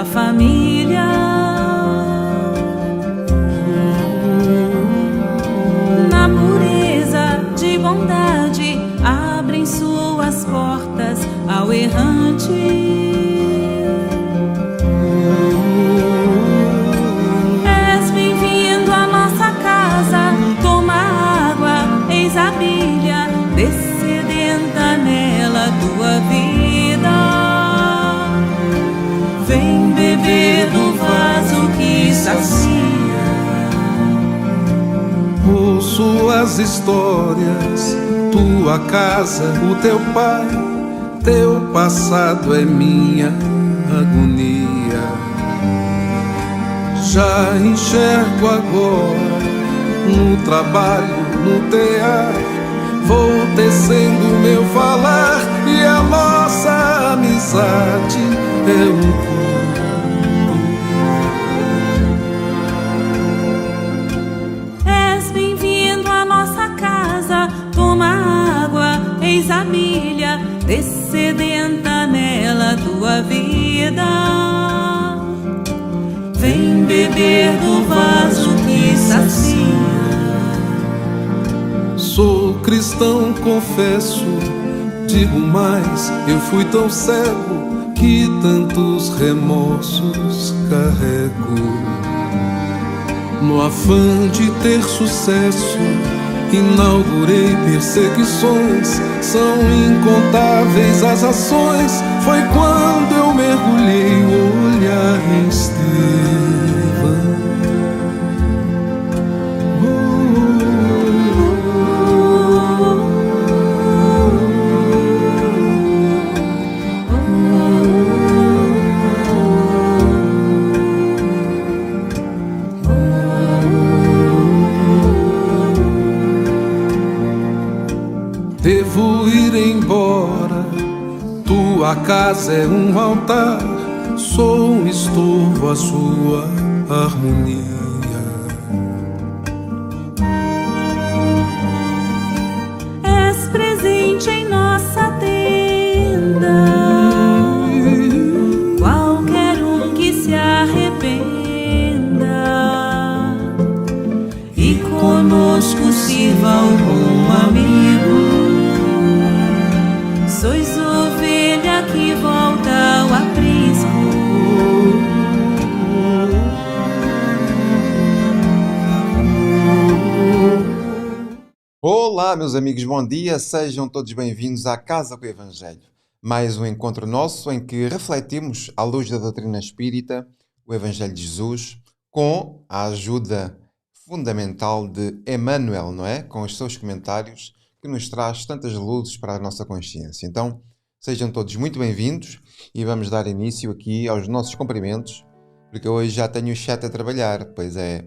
a família. Na pureza de bondade, abrem suas portas ao errante. És bem-vindo à nossa casa, toma água, eis a bilha, descedenta nela tua vida. Vem beber do vaso que sacia. Ouço as histórias, tua casa, o teu pai, teu passado é minha agonia. Já enxergo agora, no trabalho, no teatro, vou tecendo meu falar e a nossa amizade é um coro. És bem-vindo à nossa casa, toma água, eis a bilha, descedenta nela tua vida. Vem beber do vaso que sacia. Sou cristão, confesso, digo mais, eu fui tão cego que tantos remorsos carrego. No afã de ter sucesso, inaugurei perseguições, são incontáveis as ações. Foi quando eu mergulhei o olhar em Estevão. Devo ir embora, tua casa é um altar, sou um estorvo à sua harmonia. És presente em nossa tenda, qualquer um que se arrependa e conosco sirva algum amigo. Sois ovelha que volta ao aprisco. Olá, meus amigos, bom dia, sejam todos bem-vindos à Casa com o Evangelho. Mais um encontro nosso em que refletimos, à luz da doutrina espírita, o Evangelho de Jesus, com a ajuda fundamental de Emmanuel, não é? Com os seus comentários, que nos traz tantas luzes para a nossa consciência. Então, sejam todos muito bem-vindos e vamos dar início aqui aos nossos cumprimentos, porque hoje já tenho o chat a trabalhar, pois é.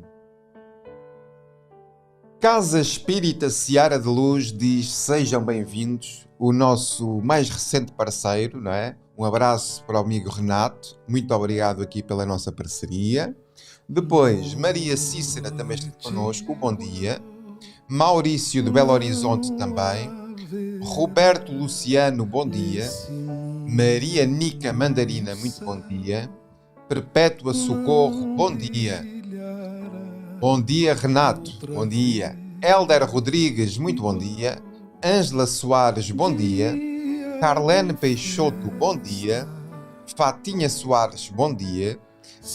Casa Espírita Seara de Luz diz: sejam bem-vindos, o nosso mais recente parceiro, não é? Um abraço para o amigo Renato, muito obrigado aqui pela nossa parceria. Depois, Maria Cícera também está connosco, bom dia. Maurício de Belo Horizonte também. Roberto Luciano, bom dia. Maria Nica Mandarina, muito bom dia. Perpétua Socorro, bom dia. Bom dia, Renato, bom dia. Hélder Rodrigues, muito bom dia. Ângela Soares, bom dia. Carlene Peixoto, bom dia. Fatinha Soares, bom dia.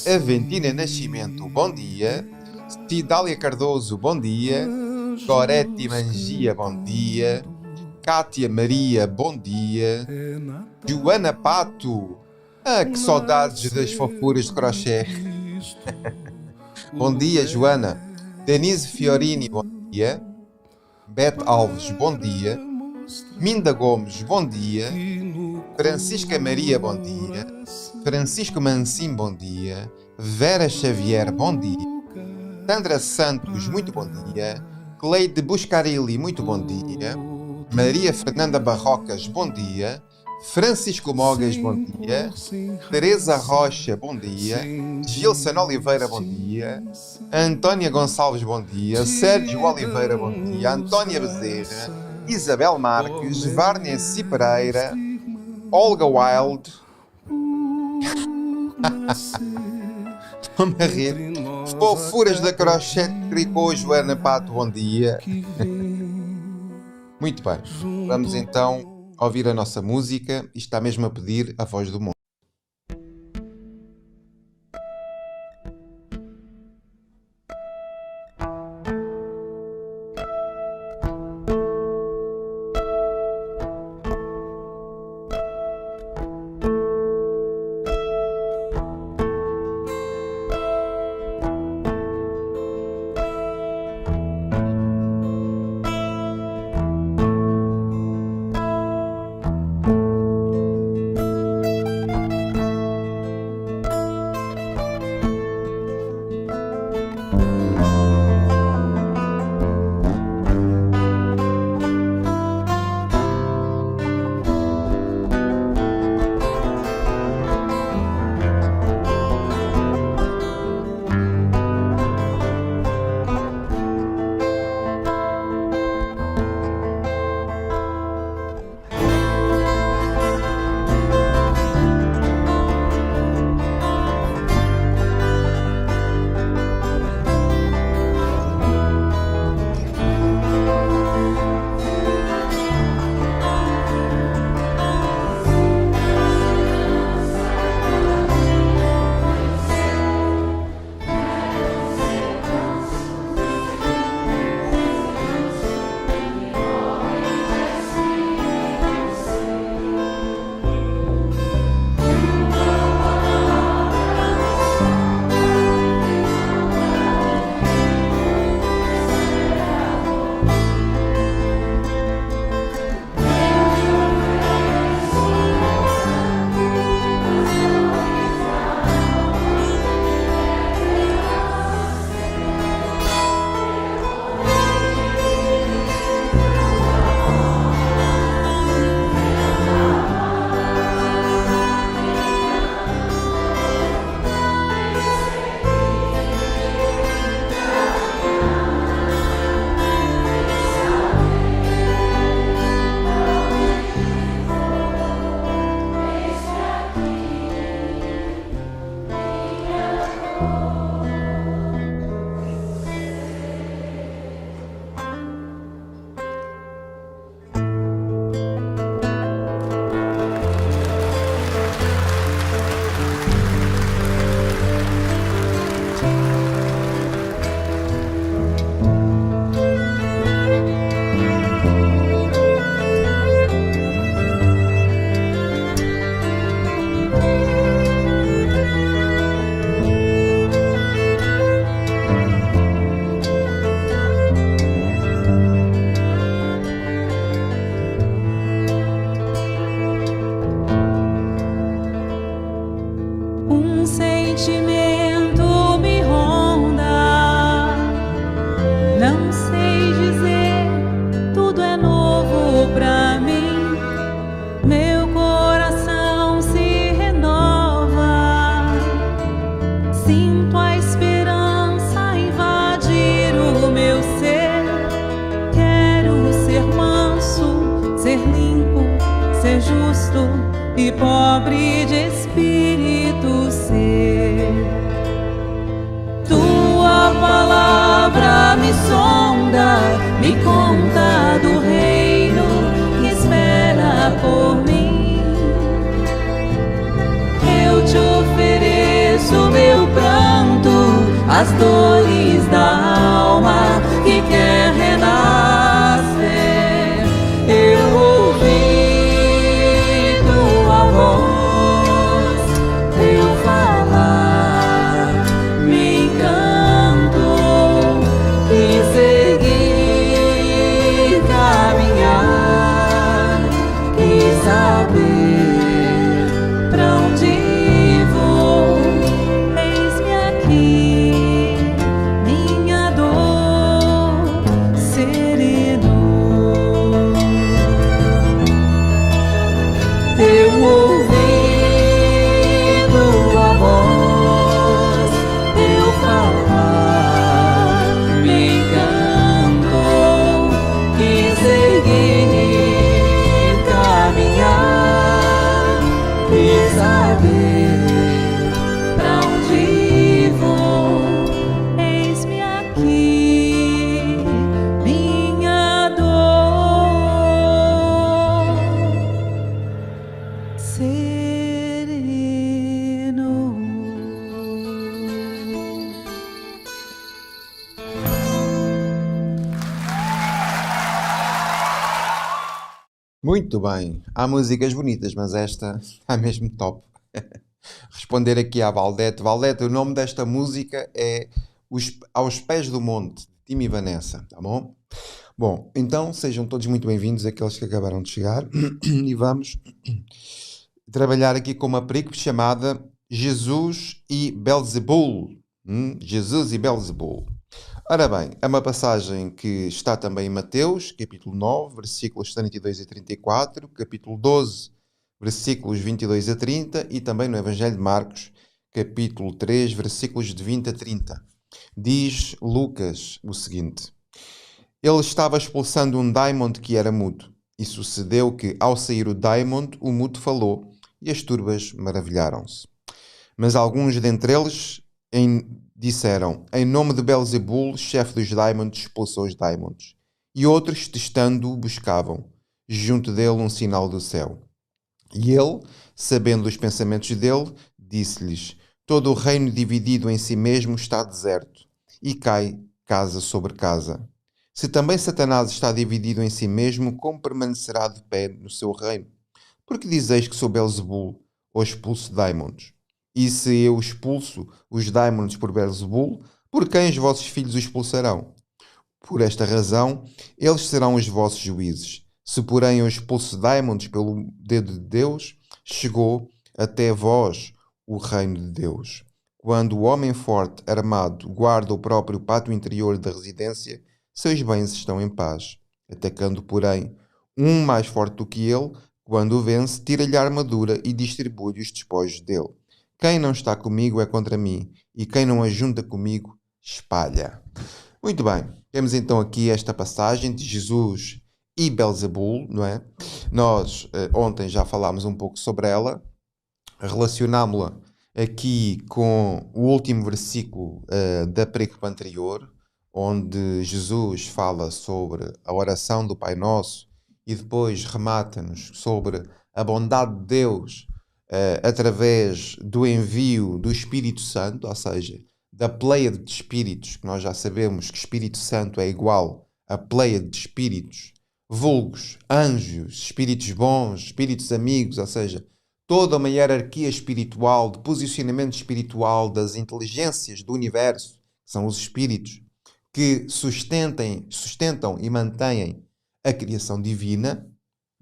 Aventina Nascimento, bom dia. Cidália Cardoso, bom dia. Gorete Mangia, bom dia. Cátia Maria, bom dia. Joana Pato, que saudades das fofuras de crochê. Bom dia, Joana. Denise Fiorini, bom dia. Bete Alves, bom dia. Minda Gomes, bom dia. Francisca Maria, bom dia. Francisco Mancim, bom dia. Vera Xavier, bom dia. Sandra Santos, muito bom dia. Cleide Buscarilli, muito bom dia. Maria Fernanda Barrocas, bom dia. Francisco Mogas, bom dia. Teresa Rocha, bom dia. Gilson Oliveira, bom dia. Antónia Gonçalves, bom dia. Sérgio Oliveira, bom dia. Antónia Bezerra, Isabel Marques, Várnia C. Pereira, Olga Wild. Estou-me a rir. Fofuras da crochê que tricô, Joana Pato, bom dia. Muito bem, vamos então ouvir a nossa música. Isto está mesmo a pedir a voz do mundo. e pobre de espírito ser. Tua palavra me sonda, me conta do reino que espera por mim. Eu te ofereço meu pranto, as dores da alma que quer renascer. Eu ouvi tua voz, teu falar me encantou, quis seguir, caminhar, quis saber pra onde vou. Eis-me aqui, Muito bem. Há músicas bonitas, mas esta está mesmo top. Responder aqui à Valdete. Valdete, o nome desta música é Aos Pés do Monte, de Tim e Vanessa, tá bom? Bom, então sejam todos muito bem-vindos, aqueles que acabaram de chegar, e vamos trabalhar aqui com uma perícope chamada Jesus e Belzebul. Jesus e Belzebul. Ora bem, é uma passagem que está também em Mateus, capítulo 9, versículos 32 e 34, capítulo 12, versículos 22 a 30 e também no Evangelho de Marcos, capítulo 3, versículos de 20 a 30. Diz Lucas o seguinte: Ele estava expulsando um daimon que era mudo, e sucedeu que, ao sair o daimon, o mudo falou, e as turbas maravilharam-se. Mas alguns dentre eles disseram: Em nome de Belzebul, chefe dos daimons, expulsou os daimons. E outros, testando-o, buscavam, junto dele, um sinal do céu. E ele, sabendo os pensamentos dele, disse-lhes: Todo o reino dividido em si mesmo está deserto, e cai casa sobre casa. Se também Satanás está dividido em si mesmo, como permanecerá de pé no seu reino? Porque dizeis que sou Belzebul, ou expulso daimons? E se eu expulso os daimons por Belzebul, por quem os vossos filhos o expulsarão? Por esta razão, eles serão os vossos juízes. Se, porém, eu expulso daimons pelo dedo de Deus, chegou até vós o reino de Deus. Quando o homem forte, armado, guarda o próprio pátio interior da residência, seus bens estão em paz. Atacando, porém, um mais forte do que ele, quando o vence, tira-lhe a armadura e distribui os despojos dele. Quem não está comigo é contra mim, e quem não ajunta comigo, espalha. Muito bem, temos então aqui esta passagem de Jesus e Belzebul, não é? Nós ontem já falámos um pouco sobre ela, relacionámo-la aqui com o último versículo da perícope anterior, onde Jesus fala sobre a oração do Pai Nosso e depois remata-nos sobre a bondade de Deus através do envio do Espírito Santo, ou seja, da pleiade de espíritos, que nós já sabemos que Espírito Santo é igual a pleiade de espíritos, vulgos, anjos, espíritos bons, espíritos amigos, ou seja, toda uma hierarquia espiritual, de posicionamento espiritual das inteligências do universo, que são os espíritos, que sustentam e mantêm a criação divina,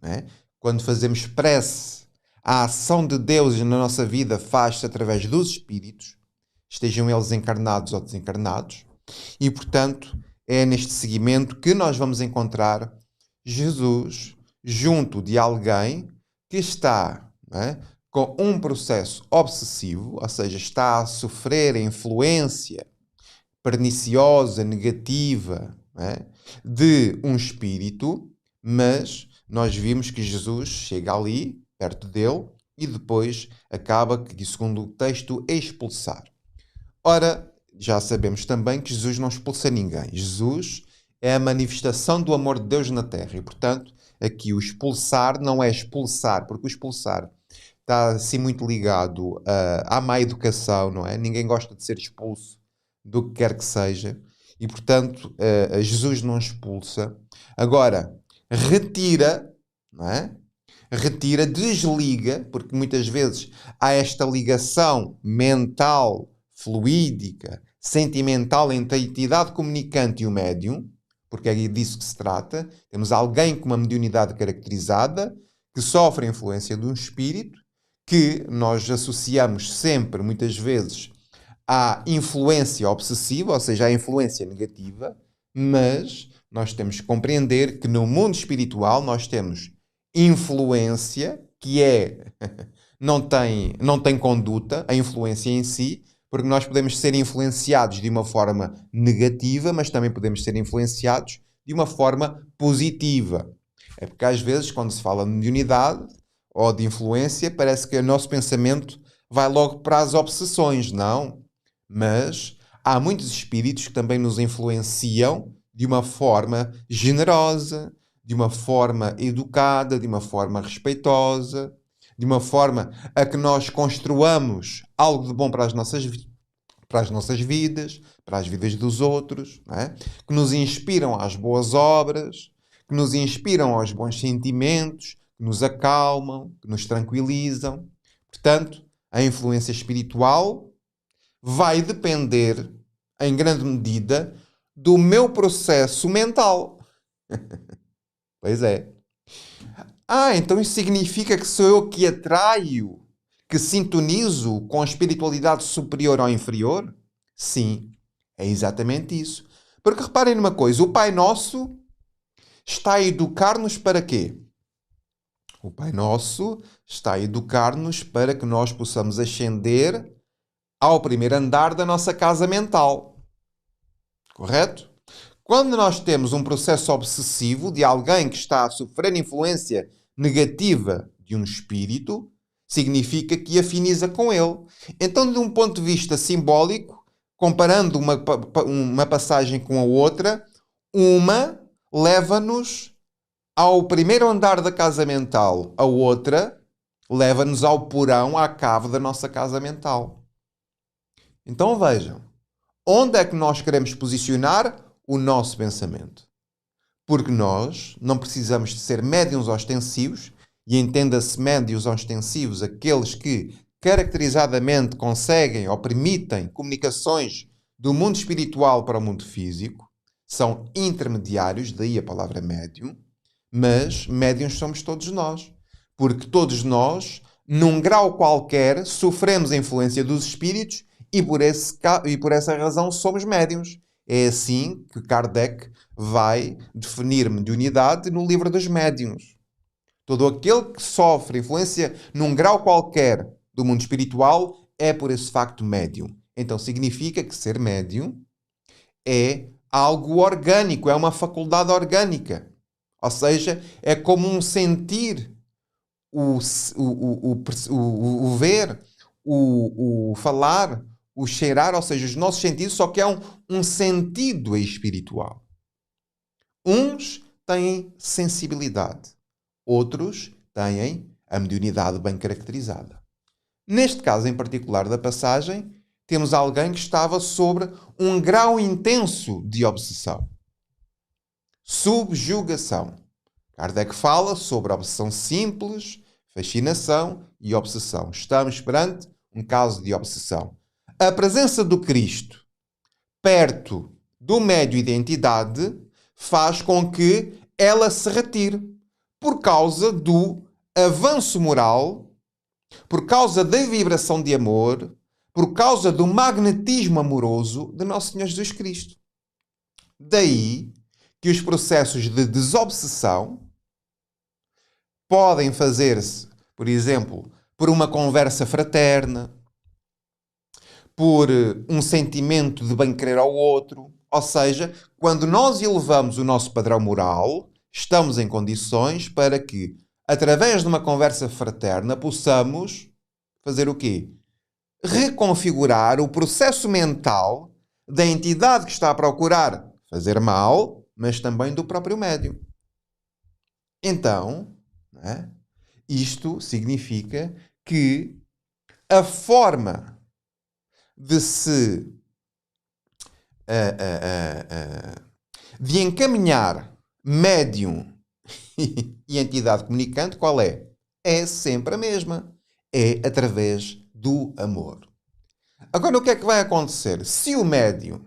né? Quando fazemos prece, a ação de Deus na nossa vida faz-se através dos espíritos, estejam eles encarnados ou desencarnados, e portanto é neste seguimento que nós vamos encontrar Jesus junto de alguém que está, né, com um processo obsessivo, ou seja, está a sofrer a influência perniciosa, negativa, né, de um espírito, mas nós vimos que Jesus chega ali, perto dele, e depois acaba, que segundo o texto, expulsar. Ora, já sabemos também que Jesus não expulsa ninguém. Jesus é a manifestação do amor de Deus na Terra. E, portanto, aqui o expulsar não é expulsar, porque o expulsar está assim muito ligado à má educação, não é? Ninguém gosta de ser expulso do que quer que seja. E, portanto, Jesus não expulsa. Agora, retira, não é? Retira, desliga, porque muitas vezes há esta ligação mental, fluídica, sentimental entre a entidade comunicante e o médium, porque é disso que se trata. Temos alguém com uma mediunidade caracterizada, que sofre a influência de um espírito, que nós associamos sempre, muitas vezes, à influência obsessiva, ou seja, à influência negativa, mas nós temos que compreender que no mundo espiritual nós temos influência, que não tem conduta, a influência em si, porque nós podemos ser influenciados de uma forma negativa, mas também podemos ser influenciados de uma forma positiva. É porque às vezes, quando se fala de mediunidade ou de influência, parece que o nosso pensamento vai logo para as obsessões. Não. Mas há muitos espíritos que também nos influenciam de uma forma generosa, de uma forma educada, de uma forma respeitosa, de uma forma a que nós construamos algo de bom para as nossas vidas, para as vidas dos outros, não é? Que nos inspiram às boas obras, que nos inspiram aos bons sentimentos, que nos acalmam, que nos tranquilizam. Portanto, a influência espiritual vai depender, em grande medida, do meu processo mental. Pois é. Então isso significa que sou eu que atraio, que sintonizo com a espiritualidade superior ou inferior? Sim, é exatamente isso. Porque reparem numa coisa, o Pai Nosso está a educar-nos para quê? O Pai Nosso está a educar-nos para que nós possamos ascender ao primeiro andar da nossa casa mental. Correto? Quando nós temos um processo obsessivo de alguém que está a sofrer influência negativa de um espírito, significa que afiniza com ele. Então, de um ponto de vista simbólico, comparando uma passagem com a outra, uma leva-nos ao primeiro andar da casa mental, a outra leva-nos ao porão, à cave da nossa casa mental. Então vejam, onde é que nós queremos posicionar o nosso pensamento? Porque nós não precisamos de ser médiuns ostensivos, e entenda-se médiuns ostensivos aqueles que caracterizadamente conseguem ou permitem comunicações do mundo espiritual para o mundo físico, são intermediários, daí a palavra médium, mas médiuns somos todos nós, porque todos nós, num grau qualquer, sofremos a influência dos espíritos e por essa razão somos médiuns. É assim que Kardec vai definir mediunidade no livro dos médiuns. Todo aquele que sofre influência num grau qualquer do mundo espiritual é por esse facto médium. Então significa que ser médium é algo orgânico, é uma faculdade orgânica. Ou seja, é como um sentir, o ver, o falar, o cheirar, ou seja, os nossos sentidos, só que é um sentido espiritual. Uns têm sensibilidade, outros têm a mediunidade bem caracterizada. Neste caso em particular da passagem, temos alguém que estava sobre um grau intenso de obsessão. Subjugação. Kardec fala sobre obsessão simples, fascinação e obsessão. Estamos perante um caso de obsessão. A presença do Cristo perto do médium identidade faz com que ela se retire por causa do avanço moral, por causa da vibração de amor, por causa do magnetismo amoroso de Nosso Senhor Jesus Cristo. Daí que os processos de desobsessão podem fazer-se, por exemplo, por uma conversa fraterna, por um sentimento de bem-querer ao outro. Ou seja, quando nós elevamos o nosso padrão moral, estamos em condições para que, através de uma conversa fraterna, possamos fazer o quê? Reconfigurar o processo mental da entidade que está a procurar fazer mal, mas também do próprio médium. Então, isto significa que a forma de se de encaminhar médium e entidade comunicante, qual é? É sempre a mesma. É através do amor. Agora, o que é que vai acontecer? Se o médium,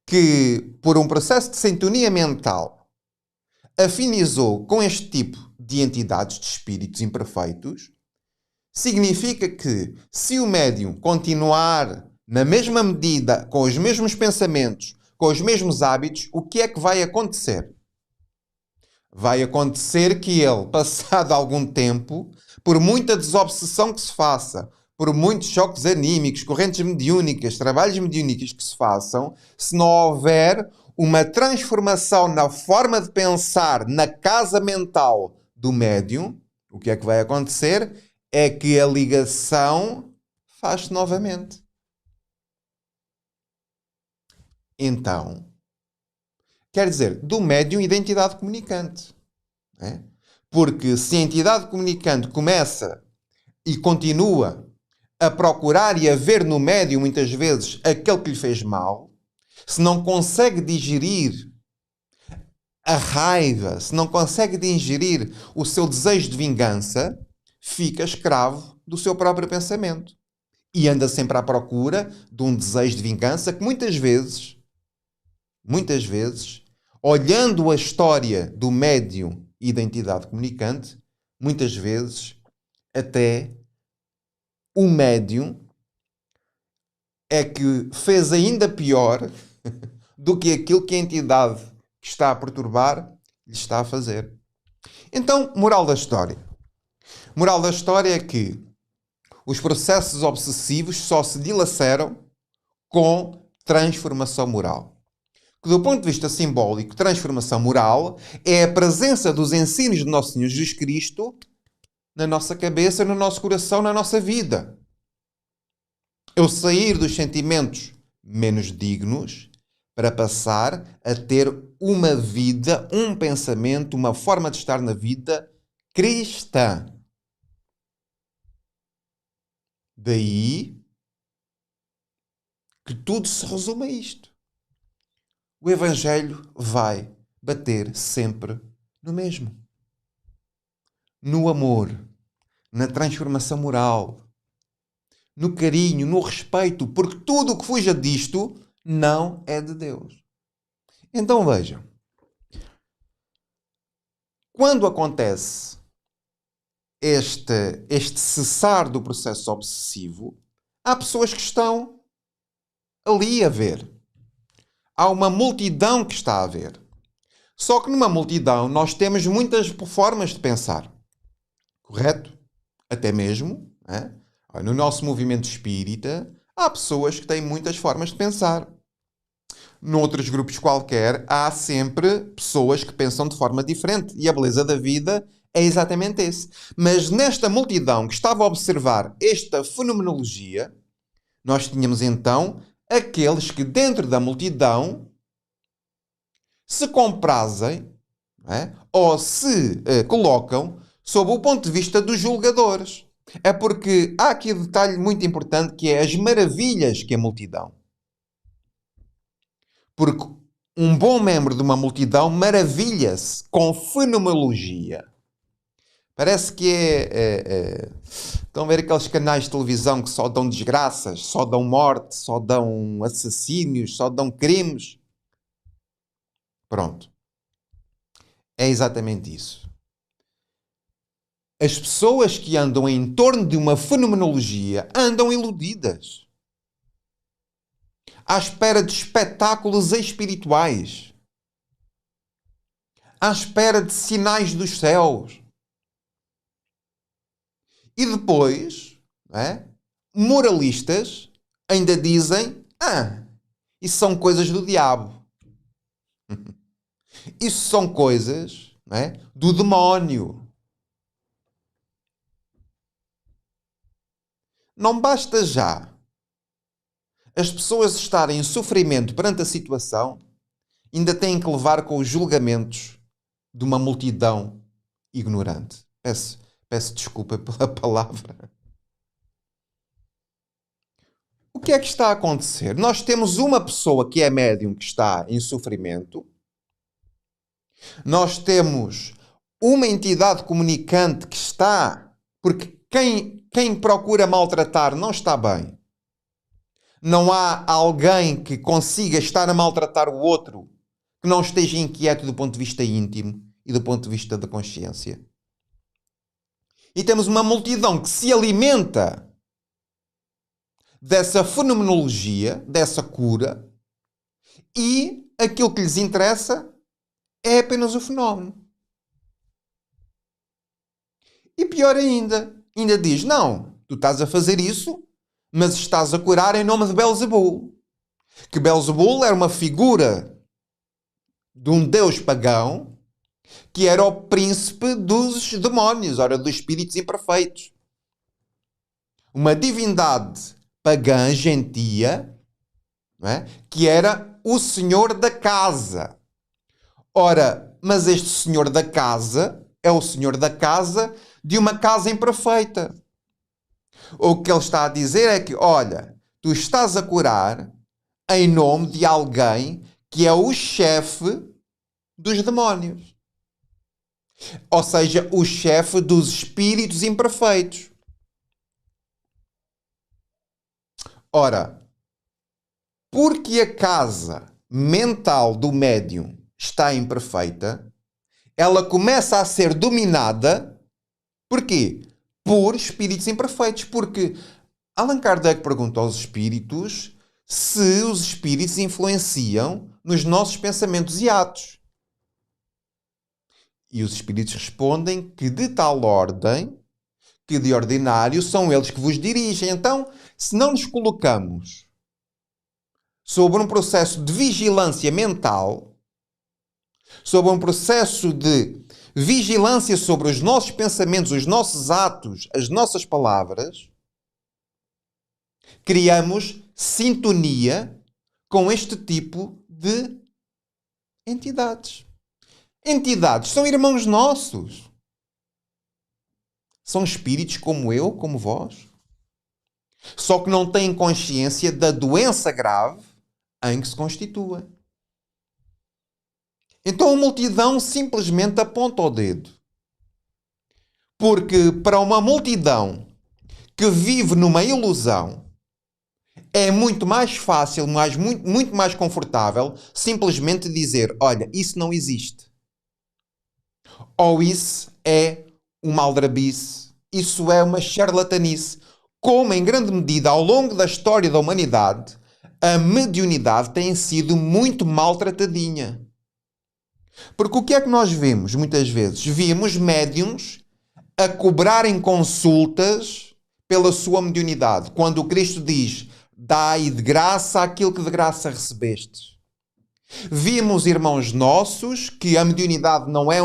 que por um processo de sintonia mental afinizou com este tipo de entidades, de espíritos imperfeitos, significa que se o médium continuar na mesma medida, com os mesmos pensamentos, com os mesmos hábitos, o que é que vai acontecer? Vai acontecer que ele, passado algum tempo, por muita desobsessão que se faça, por muitos choques anímicos, correntes mediúnicas, trabalhos mediúnicos que se façam, se não houver uma transformação na forma de pensar, na casa mental do médium, o que é que vai acontecer? É que a ligação faz-se novamente. Então, quer dizer, do médium identidade comunicante. Porque se a entidade comunicante começa e continua a procurar e a ver no médium muitas vezes aquele que lhe fez mal, se não consegue digerir a raiva, se não consegue digerir o seu desejo de vingança, fica escravo do seu próprio pensamento. E anda sempre à procura de um desejo de vingança que muitas vezes, olhando a história do médium e da entidade comunicante, muitas vezes até o médium é que fez ainda pior do que aquilo que a entidade que está a perturbar lhe está a fazer. Então, moral da história. Moral da história é que os processos obsessivos só se dilaceram com transformação moral. Que do ponto de vista simbólico, transformação moral é a presença dos ensinos de Nosso Senhor Jesus Cristo na nossa cabeça, no nosso coração, na nossa vida. Eu sair dos sentimentos menos dignos para passar a ter uma vida, um pensamento, uma forma de estar na vida cristã. Daí que tudo se resume a isto. O Evangelho vai bater sempre no mesmo. No amor, na transformação moral, no carinho, no respeito, porque tudo o que fuja disto não é de Deus. Então vejam, quando acontece este cessar do processo obsessivo, há pessoas que estão ali a ver. Há uma multidão que está a ver. Só que numa multidão nós temos muitas formas de pensar. Correto? Até mesmo, no nosso movimento espírita, há pessoas que têm muitas formas de pensar. Noutros grupos qualquer, há sempre pessoas que pensam de forma diferente. E a beleza da vida é exatamente esse. Mas nesta multidão que estava a observar esta fenomenologia, nós tínhamos então aqueles que dentro da multidão se comprazem, ou se colocam sob o ponto de vista dos julgadores. É porque há aqui um detalhe muito importante que é as maravilhas que a multidão. Porque um bom membro de uma multidão maravilha-se com fenomenologia. Parece que estão a ver aqueles canais de televisão que só dão desgraças, só dão morte, só dão assassínios, só dão crimes. Pronto. É exatamente isso. As pessoas que andam em torno de uma fenomenologia andam iludidas. À espera de espetáculos espirituais. À espera de sinais dos céus. E depois, moralistas ainda dizem, isso são coisas do diabo. Isso são coisas do demónio. Não basta já as pessoas estarem em sofrimento perante a situação, ainda têm que levar com os julgamentos de uma multidão ignorante. Peço desculpa pela palavra. O que é que está a acontecer? Nós temos uma pessoa que é médium que está em sofrimento. Nós temos uma entidade comunicante que está... Porque quem procura maltratar não está bem. Não há alguém que consiga estar a maltratar o outro que não esteja inquieto do ponto de vista íntimo e do ponto de vista da consciência. E temos uma multidão que se alimenta dessa fenomenologia, dessa cura, e aquilo que lhes interessa é apenas o fenómeno. E pior ainda diz, não, tu estás a fazer isso, mas estás a curar em nome de Belzebul. Que Belzebul era uma figura de um deus pagão que era o príncipe dos demónios, ora, dos espíritos imperfeitos. Uma divindade pagã, gentia, que era o senhor da casa. Ora, mas este senhor da casa é o senhor da casa de uma casa imperfeita. O que ele está a dizer é que, olha, tu estás a curar em nome de alguém que é o chefe dos demónios. Ou seja, o chefe dos espíritos imperfeitos. Ora, porque a casa mental do médium está imperfeita, ela começa a ser dominada. Porquê? Por espíritos imperfeitos. Porque Allan Kardec pergunta aos espíritos se os espíritos influenciam nos nossos pensamentos e atos. E os espíritos respondem que de tal ordem, que de ordinário são eles que vos dirigem. Então, se não nos colocamos sobre um processo de vigilância mental, sobre um processo de vigilância sobre os nossos pensamentos, os nossos atos, as nossas palavras, criamos sintonia com este tipo de entidades. Entidades são irmãos nossos. São espíritos como eu, como vós. Só que não têm consciência da doença grave em que se constituem. Então a multidão simplesmente aponta o dedo. Porque para uma multidão que vive numa ilusão, é muito mais fácil, muito mais confortável, simplesmente dizer, olha, isso não existe. Ou isso é uma aldrabice, isso é uma charlatanice. Como em grande medida ao longo da história da humanidade, a mediunidade tem sido muito maltratadinha. Porque o que é que nós vemos muitas vezes? Vimos médiuns a cobrarem consultas pela sua mediunidade. Quando o Cristo diz, dai de graça aquilo que de graça recebestes. Vimos irmãos nossos que a mediunidade não é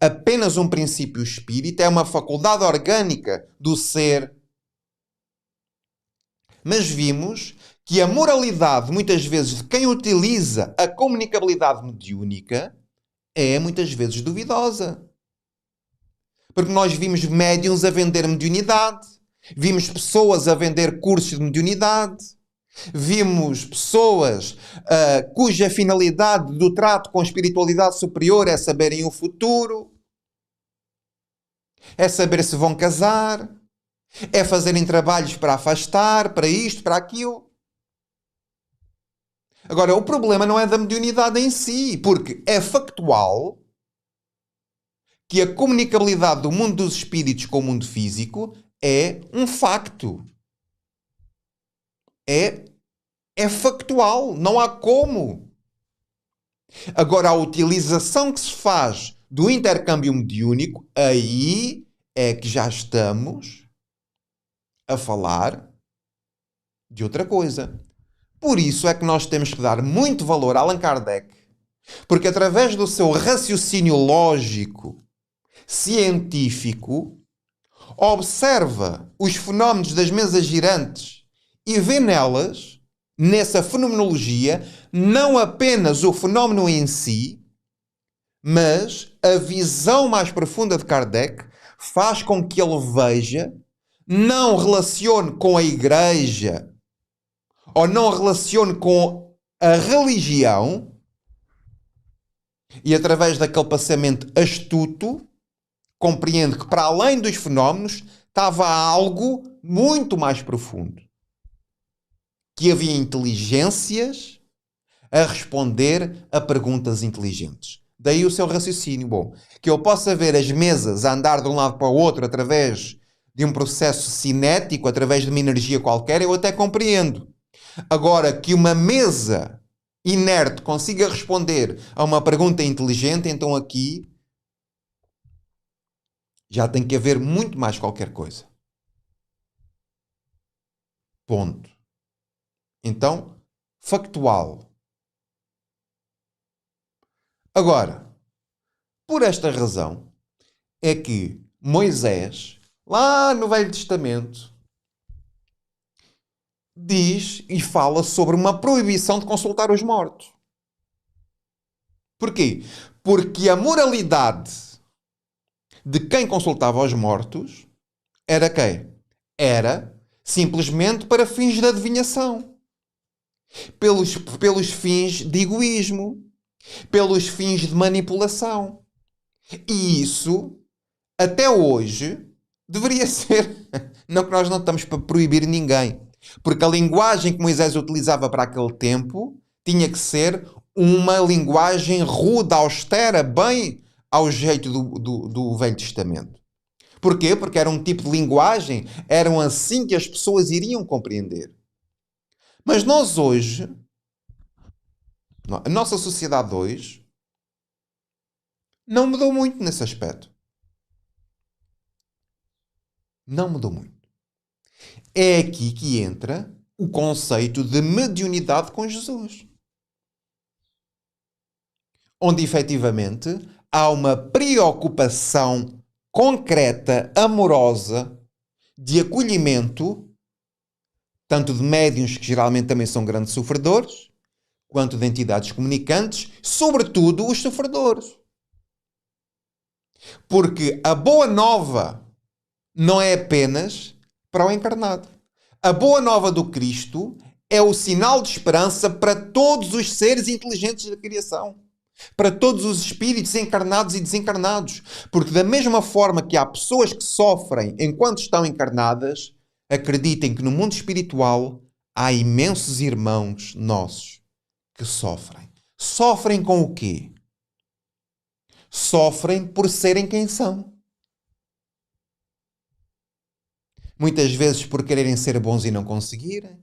apenas um princípio espírita, é uma faculdade orgânica do ser. Mas vimos que a moralidade, muitas vezes, de quem utiliza a comunicabilidade mediúnica é, muitas vezes, duvidosa. Porque nós vimos médiuns a vender mediunidade, vimos pessoas a vender cursos de mediunidade, vimos pessoas cuja finalidade do trato com a espiritualidade superior é saberem o futuro, é saber se vão casar, é fazerem trabalhos para afastar, para isto, para aquilo. Agora, o problema não é da mediunidade em si, porque é factual que a comunicabilidade do mundo dos espíritos com o mundo físico é um facto. É factual, não há como. Agora, a utilização que se faz do intercâmbio mediúnico, aí é que já estamos a falar de outra coisa. Por isso é que nós temos que dar muito valor a Allan Kardec, porque através do seu raciocínio lógico, científico, observa os fenómenos das mesas girantes e vê nelas, nessa fenomenologia, não apenas o fenómeno em si, mas a visão mais profunda de Kardec faz com que ele veja, não relacione com a igreja ou não relacione com a religião e através daquele pensamento astuto compreende que para além dos fenómenos estava algo muito mais profundo. Que havia inteligências a responder a perguntas inteligentes. Daí o seu raciocínio. Bom, que eu possa ver as mesas a andar de um lado para o outro através de um processo cinético, através de uma energia qualquer, eu até compreendo. Agora, que uma mesa inerte consiga responder a uma pergunta inteligente, então aqui já tem que haver muito mais qualquer coisa. Ponto. Então, factual. Agora, por esta razão, é que Moisés, lá no Velho Testamento, diz e fala sobre uma proibição de consultar os mortos. Porquê? Porque a moralidade de quem consultava os mortos era quem? Era simplesmente para fins de adivinhação. Pelos fins de egoísmo. pelos fins de manipulação. E isso, até hoje, deveria ser. Não que nós não estamos para proibir ninguém. Porque a linguagem que Moisés utilizava para aquele tempo tinha que ser uma linguagem rude, austera, bem ao jeito do Velho Testamento. Porquê? Porque era um tipo de linguagem, eram assim que as pessoas iriam compreender. Mas nós hoje, a nossa sociedade hoje, não mudou muito nesse aspecto. Não mudou muito. É aqui que entra o conceito de mediunidade com Jesus. Onde, efetivamente, há uma preocupação concreta, amorosa, de acolhimento, tanto de médiuns, que geralmente também são grandes sofredores, quanto de entidades comunicantes, sobretudo os sofredores. Porque a boa nova não é apenas para o encarnado. A boa nova do Cristo é o sinal de esperança para todos os seres inteligentes da criação. Para todos os espíritos encarnados e desencarnados. Porque da mesma forma que há pessoas que sofrem enquanto estão encarnadas, acreditem que no mundo espiritual há imensos irmãos nossos que sofrem. Sofrem com o quê? Sofrem por serem quem são. Muitas vezes por quererem ser bons e não conseguirem.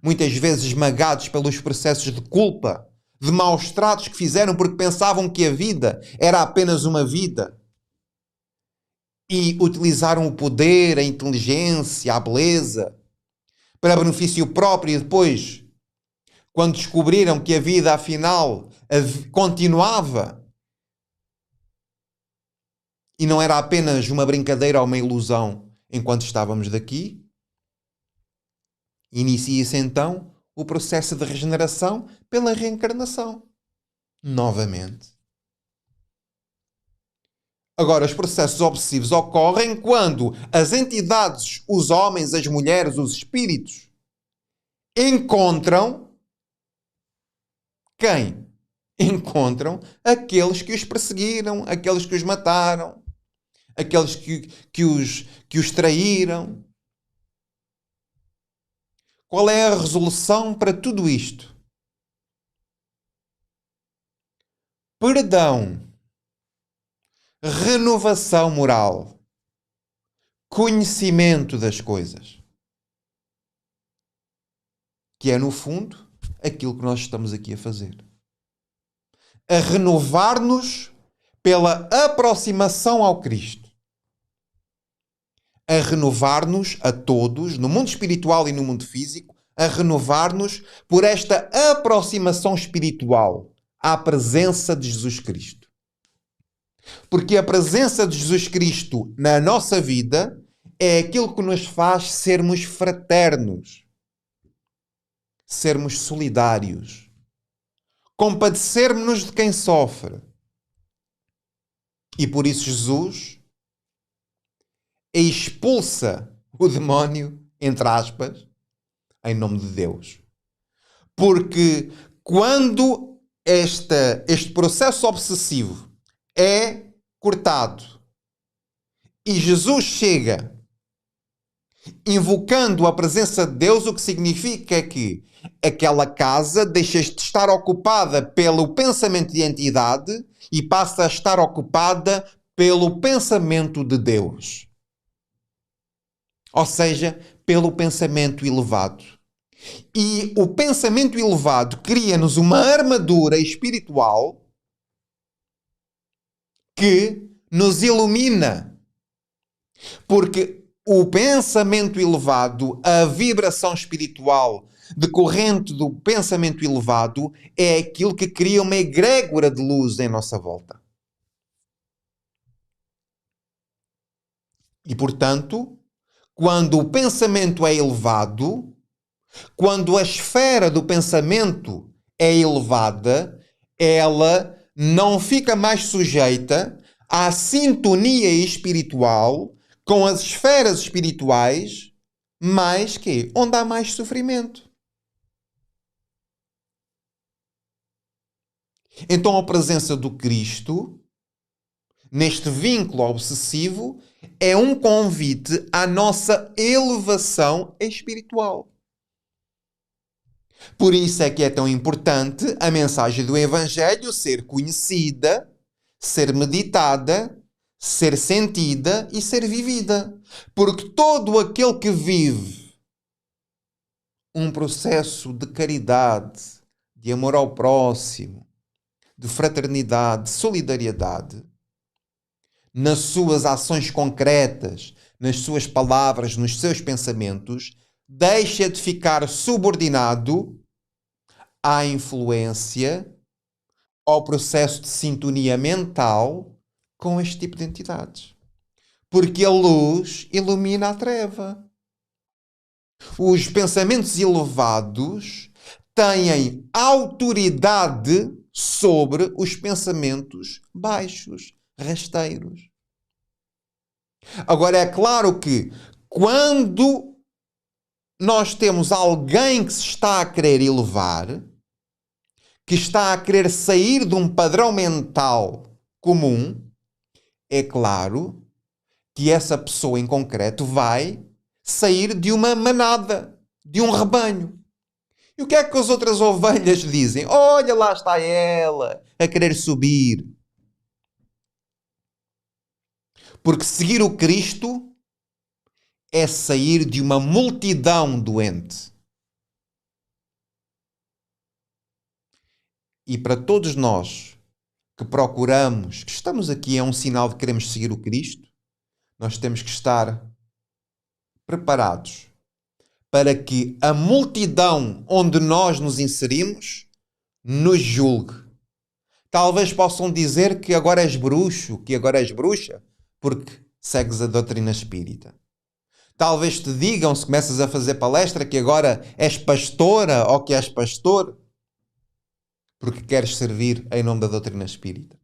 Muitas vezes esmagados pelos processos de culpa, de maus tratos que fizeram porque pensavam que a vida era apenas uma vida. E utilizaram o poder, a inteligência, a beleza para benefício próprio e depois, quando descobriram que a vida afinal continuava e não era apenas uma brincadeira ou uma ilusão enquanto estávamos daqui, inicia-se então o processo de regeneração pela reencarnação. Novamente. Agora, os processos obsessivos ocorrem quando as entidades, os homens, as mulheres, os espíritos, encontram quem? Encontram aqueles que os perseguiram, aqueles que os mataram, aqueles que os traíram. Qual é a resolução para tudo isto? Perdão, renovação moral, conhecimento das coisas. Que é, no fundo, aquilo que nós estamos aqui a fazer. A renovar-nos pela aproximação ao Cristo. A renovar-nos a todos, no mundo espiritual e no mundo físico, a renovar-nos por esta aproximação espiritual à presença de Jesus Cristo. Porque a presença de Jesus Cristo na nossa vida é aquilo que nos faz sermos fraternos, sermos solidários, compadecermos-nos de quem sofre. E por isso Jesus expulsa o demónio, entre aspas, em nome de Deus. Porque quando este processo obsessivo é cortado e Jesus chega invocando a presença de Deus, o que significa é que aquela casa deixa de estar ocupada pelo pensamento de entidade e passa a estar ocupada pelo pensamento de Deus. Ou seja, pelo pensamento elevado. E o pensamento elevado cria-nos uma armadura espiritual que nos ilumina. Porque o pensamento elevado, a vibração espiritual decorrente do pensamento elevado é aquilo que cria uma egrégora de luz em nossa volta. E, portanto, quando o pensamento é elevado, quando a esfera do pensamento é elevada, ela não fica mais sujeita à sintonia espiritual com as esferas espirituais, mais que onde há mais sofrimento. Então a presença do Cristo, neste vínculo obsessivo, é um convite à nossa elevação espiritual. Por isso é que é tão importante a mensagem do Evangelho ser conhecida, ser meditada, ser sentida e ser vivida. Porque todo aquele que vive um processo de caridade, de amor ao próximo, de fraternidade, de solidariedade, nas suas ações concretas, nas suas palavras, nos seus pensamentos, deixa de ficar subordinado à influência, ao processo de sintonia mental com este tipo de entidades. Porque a luz ilumina a treva. Os pensamentos elevados têm autoridade sobre os pensamentos baixos, rasteiros. Agora, é claro que quando nós temos alguém que se está a querer elevar, que está a querer sair de um padrão mental comum, é claro que essa pessoa em concreto vai sair de uma manada, de um rebanho. E o que é que as outras ovelhas dizem? Olha, lá está ela, a querer subir. Porque seguir o Cristo é sair de uma multidão doente. E para todos nós que procuramos, que estamos aqui, é um sinal de que queremos seguir o Cristo, nós temos que estar preparados para que a multidão onde nós nos inserimos nos julgue. Talvez possam dizer que agora és bruxo, que agora és bruxa, porque segues a doutrina espírita. Talvez te digam, se começas a fazer palestra, que agora és pastora ou que és pastor, porque queres servir em nome da doutrina espírita.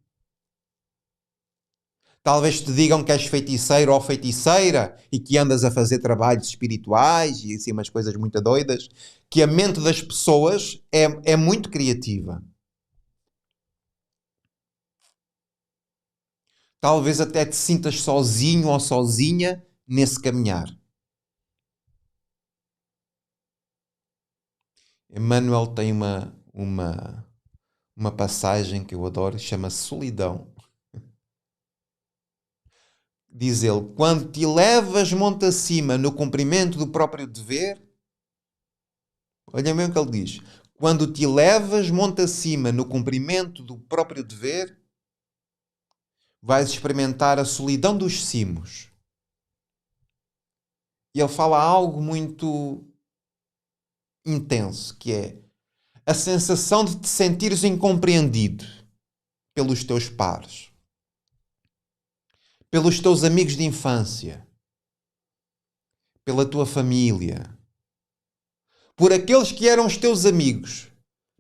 Talvez te digam que és feiticeiro ou feiticeira e que andas a fazer trabalhos espirituais e assim umas coisas muito doidas, que a mente das pessoas é muito criativa. Talvez até te sintas sozinho ou sozinha nesse caminhar. Emmanuel tem uma passagem que eu adoro, chama-se Solidão. Diz ele, quando te levas monte acima no cumprimento do próprio dever, olha mesmo o que ele diz, quando te levas monte acima no cumprimento do próprio dever, vais experimentar a solidão dos cimos. E ele fala algo muito intenso, que é a sensação de te sentires incompreendido pelos teus pares, pelos teus amigos de infância, pela tua família, por aqueles que eram os teus amigos,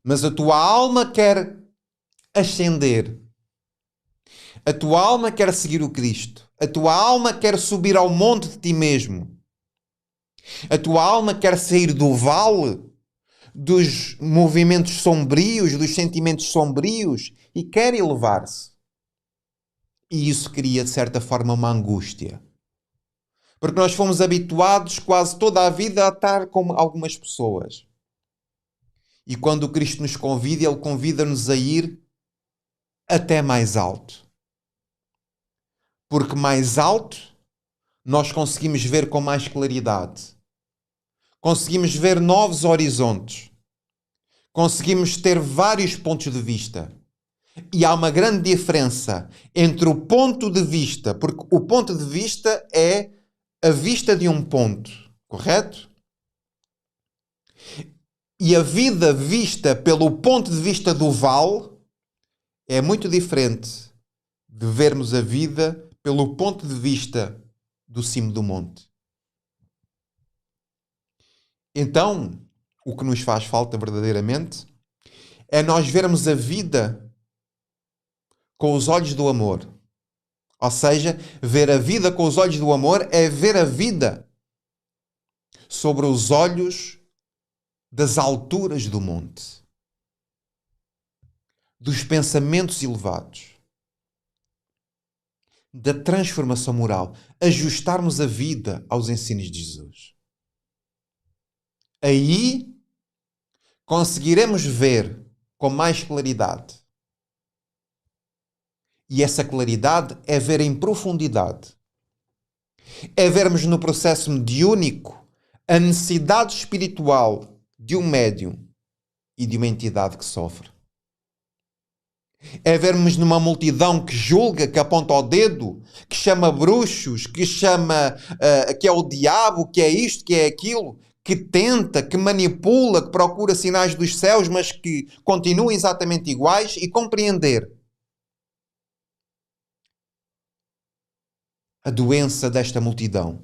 mas a tua alma quer ascender, a tua alma quer seguir o Cristo, a tua alma quer subir ao monte de ti mesmo, a tua alma quer sair do vale dos movimentos sombrios, dos sentimentos sombrios e quer elevar-se. E isso cria, de certa forma, uma angústia. Porque nós fomos habituados quase toda a vida a estar com algumas pessoas. E quando o Cristo nos convida, Ele convida-nos a ir até mais alto. Porque mais alto nós conseguimos ver com mais claridade. Conseguimos ver novos horizontes. Conseguimos ter vários pontos de vista. E há uma grande diferença entre o ponto de vista, porque o ponto de vista é a vista de um ponto, correto? E a vida vista pelo ponto de vista do vale é muito diferente de vermos a vida pelo ponto de vista do cimo do monte. Então, o que nos faz falta verdadeiramente é nós vermos a vida com os olhos do amor. Ou seja, ver a vida com os olhos do amor é ver a vida sobre os olhos das alturas do monte. dos pensamentos elevados, da transformação moral, ajustarmos a vida aos ensinos de Jesus. Aí conseguiremos ver com mais claridade. E essa claridade é ver em profundidade. É vermos no processo mediúnico a necessidade espiritual de um médium e de uma entidade que sofre. É vermos numa multidão que julga, que aponta ao dedo, que chama bruxos, que chama que é o diabo, que é isto, que é aquilo, que tenta, que manipula, que procura sinais dos céus, mas que continuam exatamente iguais, e compreender a doença desta multidão.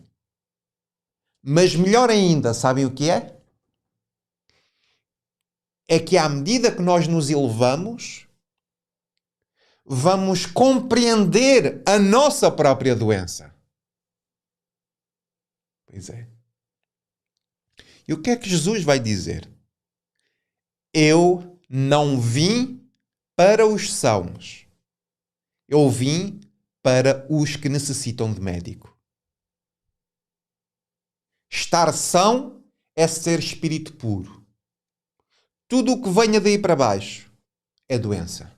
Mas melhor ainda, sabem o que é? É que à medida que nós nos elevamos, vamos compreender a nossa própria doença. Pois é. E o que é que Jesus vai dizer? Eu não vim para os sãos. Eu vim para os que necessitam de médico. Estar são é ser espírito puro. Tudo o que venha daí para baixo é doença.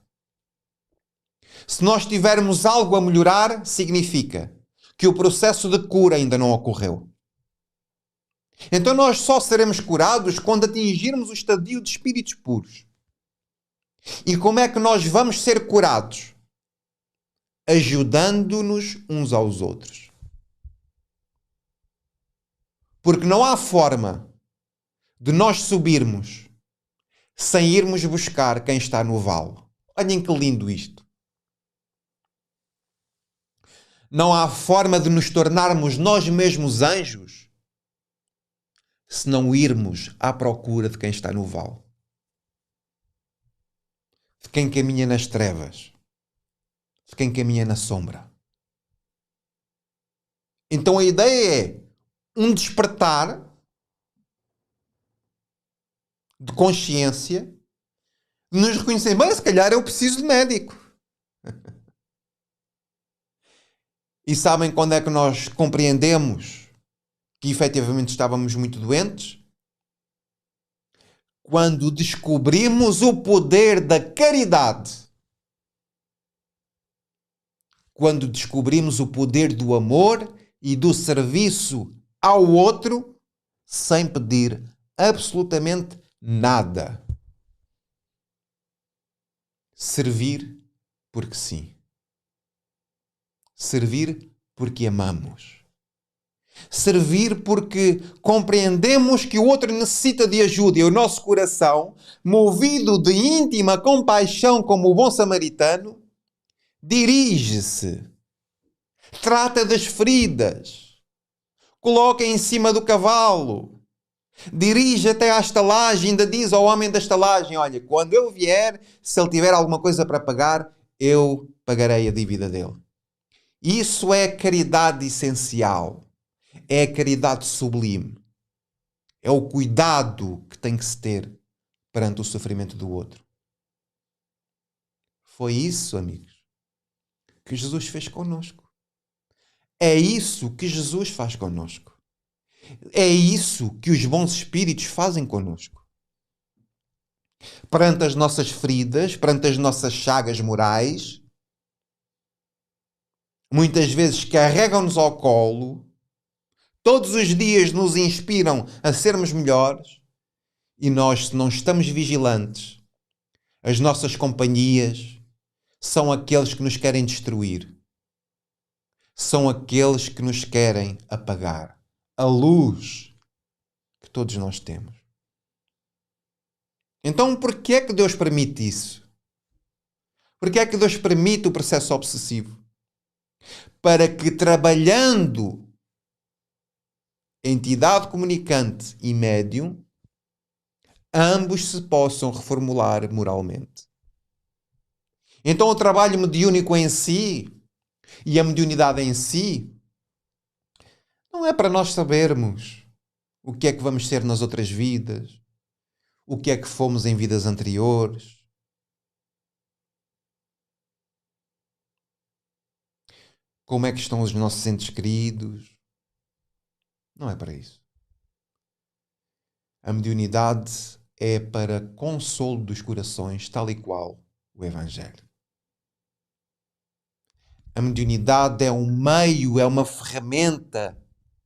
Se nós tivermos algo a melhorar, significa que o processo de cura ainda não ocorreu. Então nós só seremos curados quando atingirmos o estadio de espíritos puros. E como é que nós vamos ser curados? Ajudando-nos uns aos outros. Porque não há forma de nós subirmos sem irmos buscar quem está no vale. Olhem que lindo isto. Não há forma de nos tornarmos nós mesmos anjos se não irmos à procura de quem está no vale. De quem caminha nas trevas. De quem caminha na sombra. Então a ideia é um despertar de consciência, de nos reconhecer, bem, se calhar eu preciso de médico. E sabem quando é que nós compreendemos que efetivamente estávamos muito doentes? Quando descobrimos o poder da caridade. Quando descobrimos o poder do amor e do serviço ao outro, sem pedir absolutamente nada. Servir porque sim. Servir porque amamos. Servir porque compreendemos que o outro necessita de ajuda e o nosso coração, movido de íntima compaixão como o bom samaritano, dirige-se, trata das feridas, coloca em cima do cavalo, dirige até à estalagem, ainda diz ao homem da estalagem, olha, quando eu vier, se ele tiver alguma coisa para pagar, eu pagarei a dívida dele. Isso é caridade essencial. É a caridade sublime. É o cuidado que tem que se ter perante o sofrimento do outro. Foi isso, amigos, que Jesus fez connosco. É isso que Jesus faz connosco. É isso que os bons espíritos fazem connosco. Perante as nossas feridas, perante as nossas chagas morais, muitas vezes carregam-nos ao colo, todos os dias nos inspiram a sermos melhores e nós, se não estamos vigilantes, as nossas companhias são aqueles que nos querem destruir. São aqueles que nos querem apagar a luz que todos nós temos. Então, por que é que Deus permite isso? Por que é que Deus permite o processo obsessivo? Para que, trabalhando entidade comunicante e médium, ambos se possam reformular moralmente. Então o trabalho mediúnico em si e a mediunidade em si não é para nós sabermos o que é que vamos ser nas outras vidas, o que é que fomos em vidas anteriores. como é que estão os nossos entes queridos. Não é para isso. A mediunidade é para consolo dos corações, tal e qual o Evangelho. A mediunidade é um meio, é uma ferramenta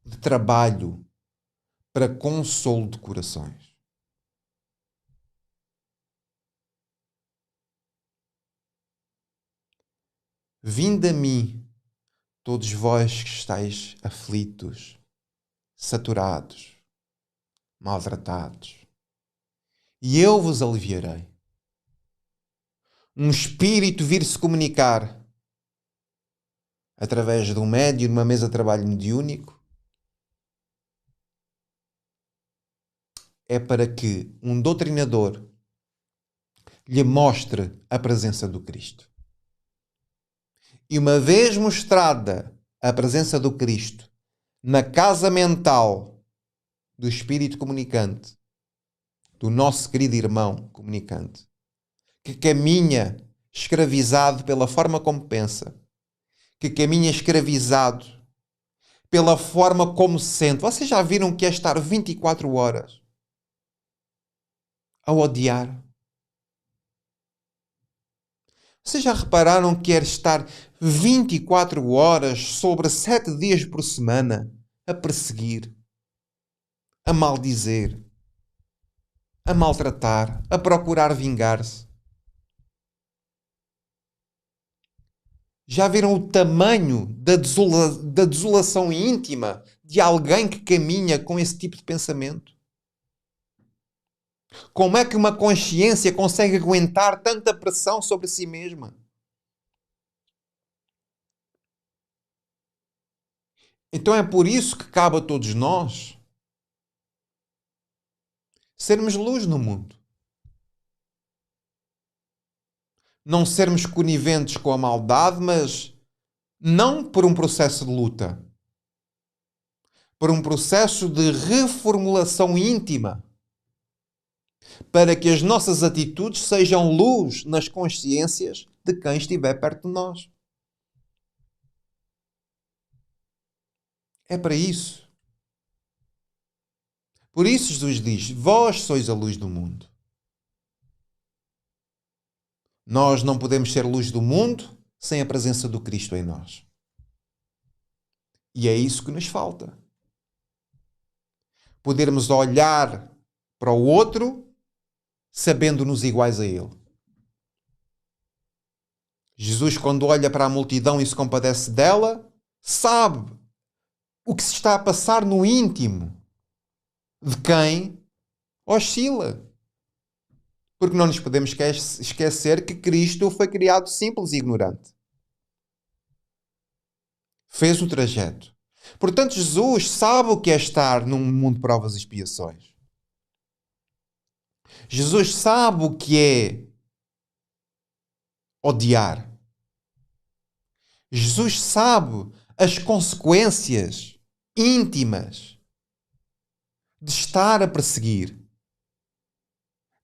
de trabalho para consolo de corações. Vinde a mim, todos vós que estáis aflitos, saturados, maltratados, e eu vos aliviarei. Um espírito vir-se comunicar através de um médium, de uma mesa de trabalho mediúnico, é para que um doutrinador lhe mostre a presença do Cristo. E uma vez mostrada a presença do Cristo na casa mental do Espírito comunicante, do nosso querido irmão comunicante, que caminha escravizado pela forma como pensa, que caminha escravizado pela forma como se sente. Vocês já viram que é estar 24 horas a odiar? Vocês já repararam que é estar 24 horas sobre 7 dias por semana a perseguir, a maldizer, a maltratar, a procurar vingar-se? Já viram o tamanho da desolação íntima de alguém que caminha com esse tipo de pensamento? Como é que uma consciência consegue aguentar tanta pressão sobre si mesma? Então é por isso que cabe a todos nós sermos luz no mundo. Não sermos coniventes com a maldade, mas não por um processo de luta, por um processo de reformulação íntima, para que as nossas atitudes sejam luz nas consciências de quem estiver perto de nós. É para isso. Por isso Jesus diz: vós sois a luz do mundo. Nós não podemos ser luz do mundo sem a presença do Cristo em nós. E é isso que nos falta. Podermos olhar para o outro sabendo-nos iguais a Ele. Jesus, quando olha para a multidão e se compadece dela, sabe o que se está a passar no íntimo de quem oscila. Porque não nos podemos esquecer que Cristo foi criado simples e ignorante. Fez o trajeto. Portanto, Jesus sabe o que é estar num mundo de provas e expiações. Jesus sabe o que é odiar. Jesus sabe as consequências íntimas de estar a perseguir,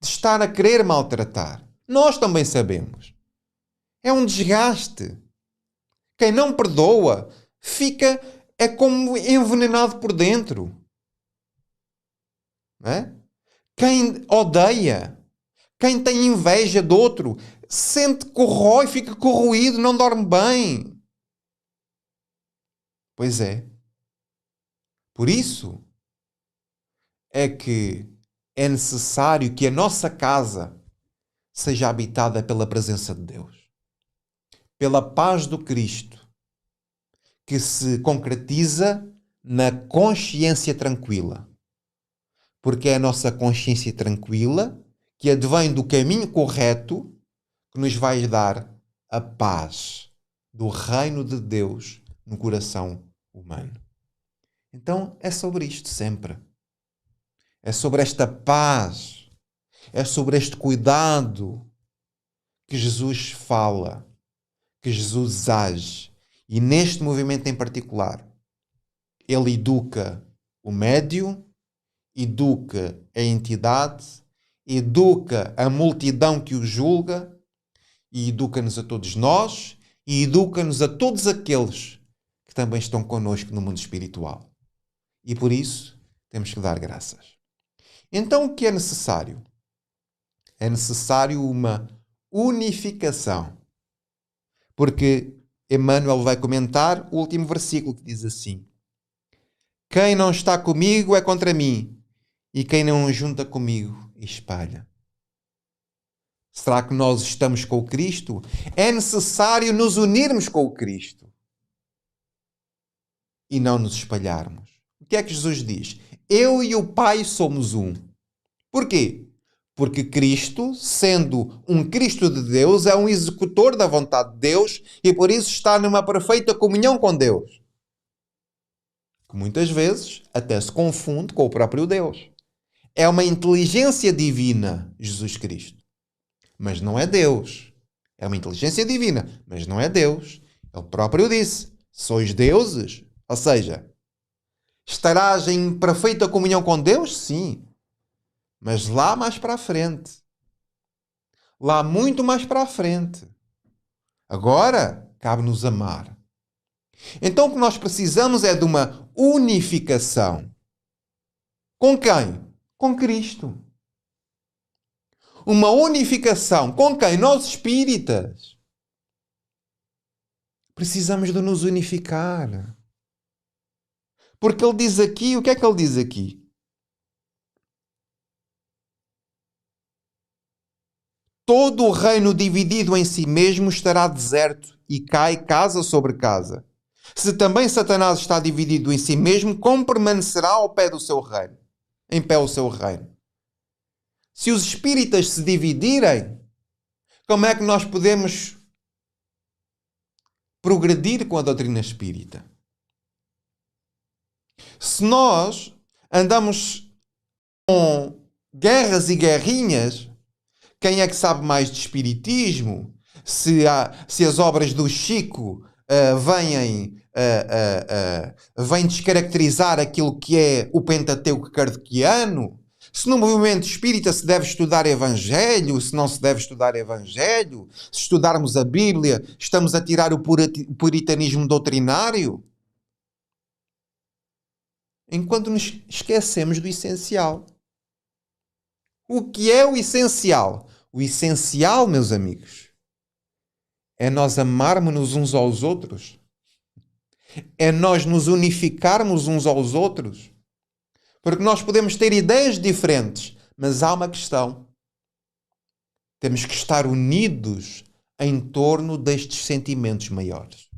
de estar a querer maltratar. Nós também sabemos. É um desgaste. Quem não perdoa é como envenenado por dentro. Não é? Quem odeia, quem tem inveja do outro, corrói, fica corroído, não dorme bem. Pois é. Por isso é que é necessário que a nossa casa seja habitada pela presença de Deus, pela paz do Cristo, que se concretiza na consciência tranquila. Porque é a nossa consciência tranquila que advém do caminho correto que nos vai dar a paz do reino de Deus no coração humano. Então é sobre isto sempre. É sobre esta paz, é sobre este cuidado que Jesus fala, que Jesus age. E neste movimento em particular, ele educa o médium, educa a entidade, educa a multidão que o julga, e educa-nos a todos nós, e educa-nos a todos aqueles que também estão connosco no mundo espiritual. E por isso temos que dar graças. Então o que é necessário? É necessário uma unificação. Porque Emmanuel vai comentar o último versículo que diz assim: quem não está comigo é contra mim, e quem não junta comigo espalha. Será que nós estamos com o Cristo? É necessário nos unirmos com o Cristo e não nos espalharmos. O que é que Jesus diz? Eu e o Pai somos um. Porquê? Porque Cristo, sendo um Cristo de Deus, é um executor da vontade de Deus e por isso está numa perfeita comunhão com Deus. Que muitas vezes até se confunde com o próprio Deus. É uma inteligência divina, Jesus Cristo. Mas não é Deus. É uma inteligência divina, mas não é Deus. Ele próprio disse: sois deuses. Ou seja, estarás em perfeita comunhão com Deus? Sim. Mas lá mais para a frente. Lá muito mais para a frente. Agora, cabe-nos amar. Então o que nós precisamos é de uma unificação. Com quem? Com Cristo. Uma unificação. Com quem? Nós espíritas. Precisamos de nos unificar. Porque ele diz aqui, o que é que ele diz aqui? Todo o reino dividido em si mesmo estará deserto e cai casa sobre casa. Se também Satanás está dividido em si mesmo, como permanecerá ao pé do seu reino? Em pé o seu reino. Se os espíritas se dividirem, como é que nós podemos progredir com a doutrina espírita? Se nós andamos com guerras e guerrinhas, quem é que sabe mais de espiritismo? Se as obras do Chico vêm descaracterizar aquilo que é o Pentateuco kardeciano? Se no movimento espírita se deve estudar Evangelho, se não se deve estudar Evangelho? Se estudarmos a Bíblia, estamos a tirar o puritanismo doutrinário? Enquanto nos esquecemos do essencial. O que é o essencial? O essencial, meus amigos, é nós amarmos-nos uns aos outros. É nós nos unificarmos uns aos outros. Porque nós podemos ter ideias diferentes, mas há uma questão. Temos que estar unidos em torno destes sentimentos maiores.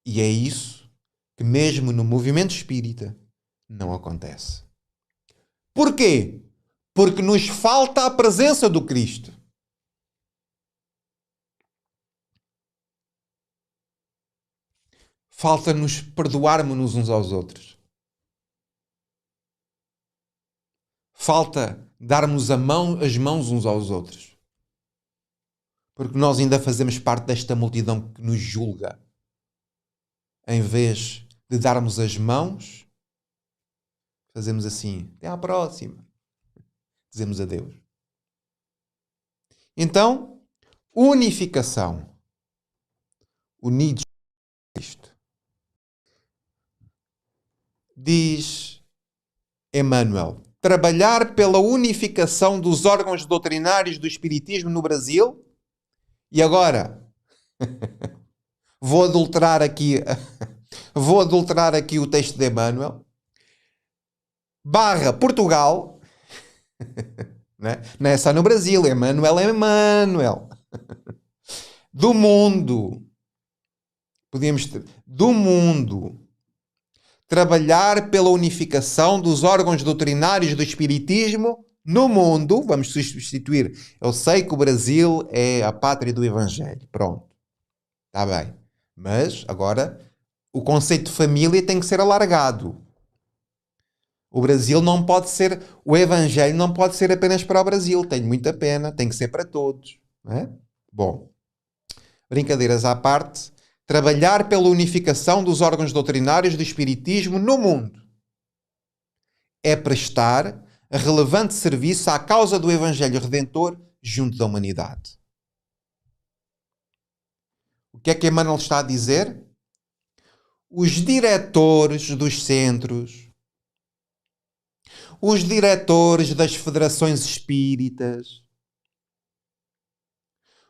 E é isso que mesmo no movimento espírita não acontece. Porquê? Porque nos falta a presença do Cristo. Falta-nos perdoarmos uns aos outros. Falta darmos as mãos uns aos outros. Porque nós ainda fazemos parte desta multidão que nos julga. Em vez de darmos as mãos, fazemos assim: até à próxima. Dizemos adeus. Então, unificação. Unidos com Cristo. Diz Emmanuel: trabalhar pela unificação dos órgãos doutrinários do Espiritismo no Brasil. E agora, vou adulterar aqui o texto de Emmanuel. / Portugal. Não é só no Brasil. Emmanuel é Emmanuel. Do mundo. Podíamos ter. Do mundo. Trabalhar pela unificação dos órgãos doutrinários do Espiritismo no mundo. Vamos substituir. Eu sei que o Brasil é a pátria do Evangelho. Pronto. Está bem. Mas, agora, o conceito de família tem que ser alargado. O Brasil não pode ser... O Evangelho não pode ser apenas para o Brasil. Tenho muita pena. Tem que ser para todos. Não é? Bom. Brincadeiras à parte. Trabalhar pela unificação dos órgãos doutrinários do Espiritismo no mundo é prestar relevante serviço à causa do Evangelho Redentor junto da humanidade. O que é que Emmanuel está a dizer? os diretores dos centros, os diretores das federações espíritas,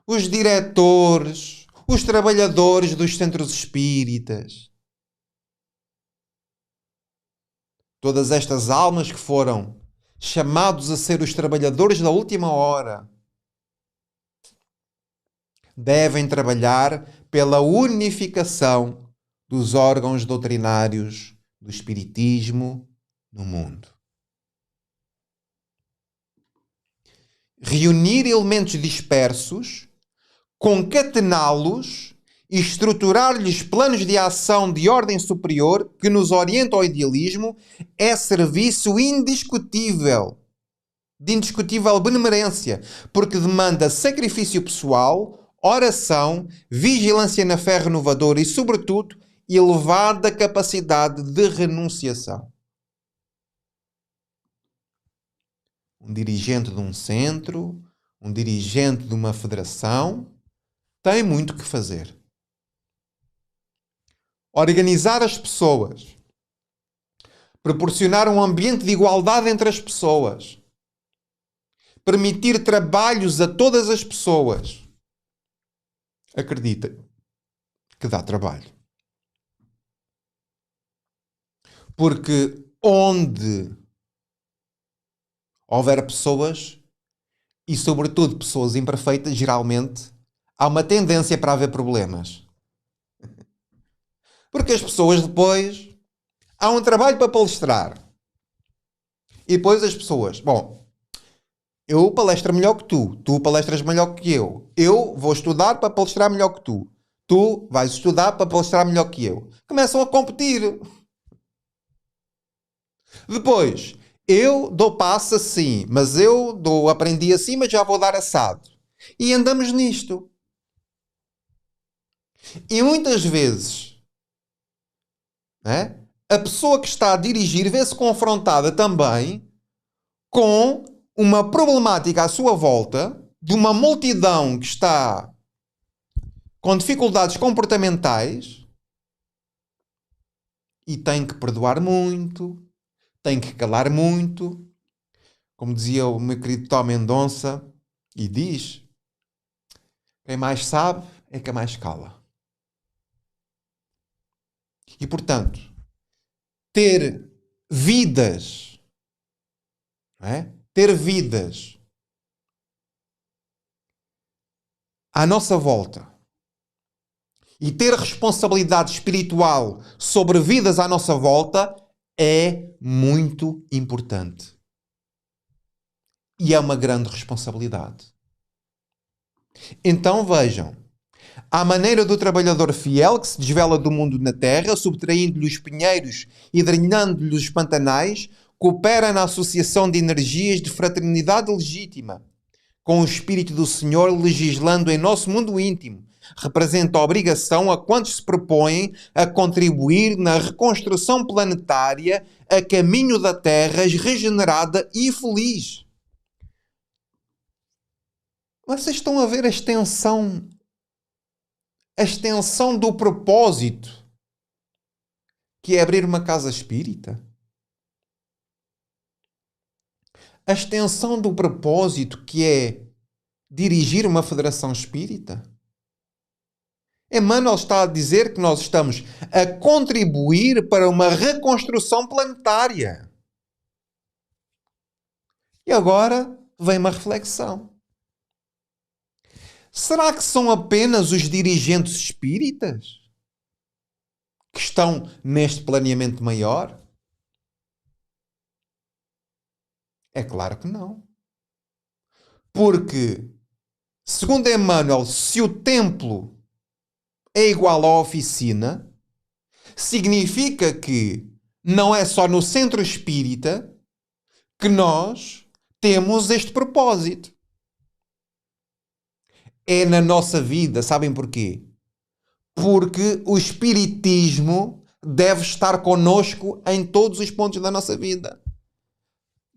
os diretores, os trabalhadores dos centros espíritas, todas estas almas que foram chamados a ser os trabalhadores da última hora, devem trabalhar pela unificação dos órgãos doutrinários do Espiritismo no mundo. Reunir elementos dispersos, concatená-los e estruturar-lhes planos de ação de ordem superior que nos orientam ao idealismo é serviço indiscutível, de indiscutível benemerência, porque demanda sacrifício pessoal, oração, vigilância na fé renovadora e, sobretudo, elevada capacidade de renunciação. Um dirigente de um centro, um dirigente de uma federação, tem muito que fazer. Organizar as pessoas, proporcionar um ambiente de igualdade entre as pessoas, permitir trabalhos a todas as pessoas. Acredita que dá trabalho. Porque onde houver pessoas, e sobretudo pessoas imperfeitas, geralmente há uma tendência para haver problemas. Porque as pessoas depois há um trabalho para palestrar. E depois as pessoas, bom, eu palestro melhor que tu palestras melhor que eu vou estudar para palestrar melhor que tu vais estudar para palestrar melhor que eu. Começam a competir. Depois, eu dou passo assim, mas aprendi assim, mas já vou dar assado. E andamos nisto. E muitas vezes, né, a pessoa que está a dirigir vê-se confrontada também com uma problemática à sua volta, de uma multidão que está com dificuldades comportamentais e tem que perdoar muito, tem que calar muito. Como dizia o meu querido Tó Mendonça, e diz: quem mais sabe é quem mais cala. E, portanto, ter vidas, não é? Ter vidas à nossa volta e ter responsabilidade espiritual sobre vidas à nossa volta é muito importante. E é uma grande responsabilidade. Então vejam, à maneira do trabalhador fiel que se desvela do mundo na terra, subtraindo-lhe os pinheiros e drenando-lhe os pantanais, coopera na associação de energias de fraternidade legítima, com o Espírito do Senhor legislando em nosso mundo íntimo, representa a obrigação a quantos se propõem a contribuir na reconstrução planetária a caminho da Terra regenerada e feliz. Vocês estão a ver a extensão do propósito que é abrir uma casa espírita? A extensão do propósito que é dirigir uma federação espírita? Emmanuel está a dizer que nós estamos a contribuir para uma reconstrução planetária. E agora vem uma reflexão. Será que são apenas os dirigentes espíritas que estão neste planeamento maior? É claro que não. Porque, segundo Emmanuel, se o templo é igual à oficina, significa que não é só no centro espírita que nós temos este propósito. É na nossa vida. Sabem porquê? Porque o espiritismo deve estar connosco em todos os pontos da nossa vida.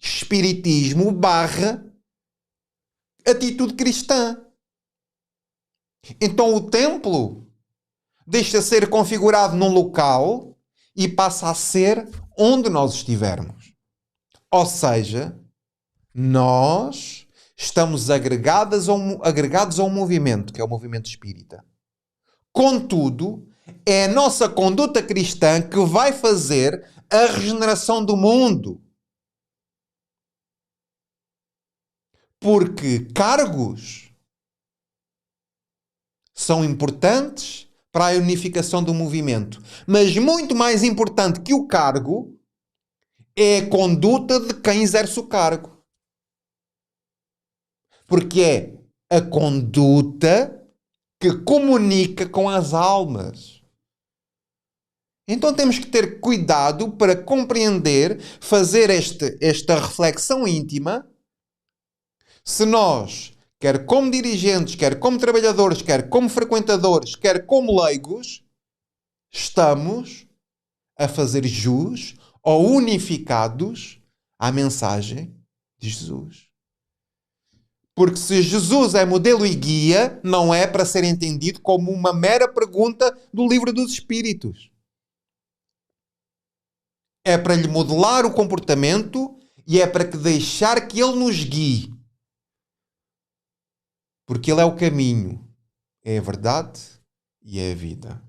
Espiritismo / atitude cristã. Então o templo deixa de ser configurado num local e passa a ser onde nós estivermos. Ou seja, nós estamos agregados a um movimento, que é o movimento espírita. Contudo, é a nossa conduta cristã que vai fazer a regeneração do mundo. Porque cargos são importantes para a unificação do movimento. Mas muito mais importante que o cargo é a conduta de quem exerce o cargo. Porque é a conduta que comunica com as almas. Então temos que ter cuidado para compreender, fazer esta reflexão íntima, se nós, quer como dirigentes, quer como trabalhadores, quer como frequentadores, quer como leigos, estamos a fazer jus ou unificados à mensagem de Jesus. Porque se Jesus é modelo e guia, não é para ser entendido como uma mera pergunta do livro dos Espíritos. É para lhe modelar o comportamento e é para deixar que ele nos guie. Porque ele é o caminho, é a verdade e é a vida.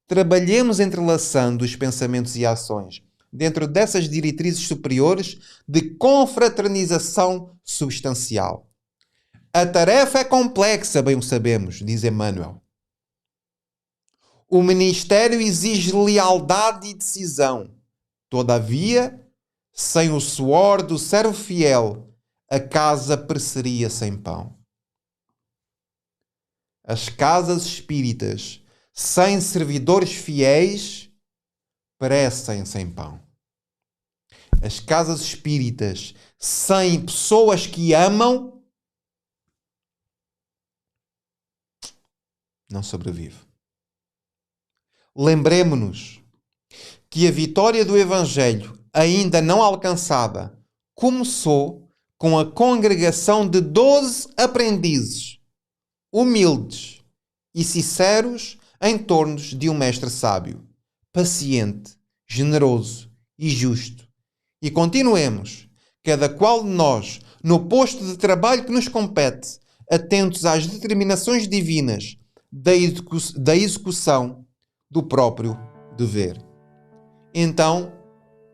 Trabalhemos entrelaçando os pensamentos e ações dentro dessas diretrizes superiores de confraternização substancial. A tarefa é complexa, bem o sabemos, diz Emmanuel. O ministério exige lealdade e decisão. Todavia, sem o suor do servo fiel, a casa pereceria sem pão. As casas espíritas, sem servidores fiéis, perecem sem pão. As casas espíritas, sem pessoas que amam, não sobrevive. Lembremo-nos que a vitória do Evangelho, ainda não alcançada, começou com a congregação de 12 aprendizes, humildes e sinceros em torno de um mestre sábio, paciente, generoso e justo. E continuemos, cada qual de nós, no posto de trabalho que nos compete, atentos às determinações divinas da execução do próprio dever. Então,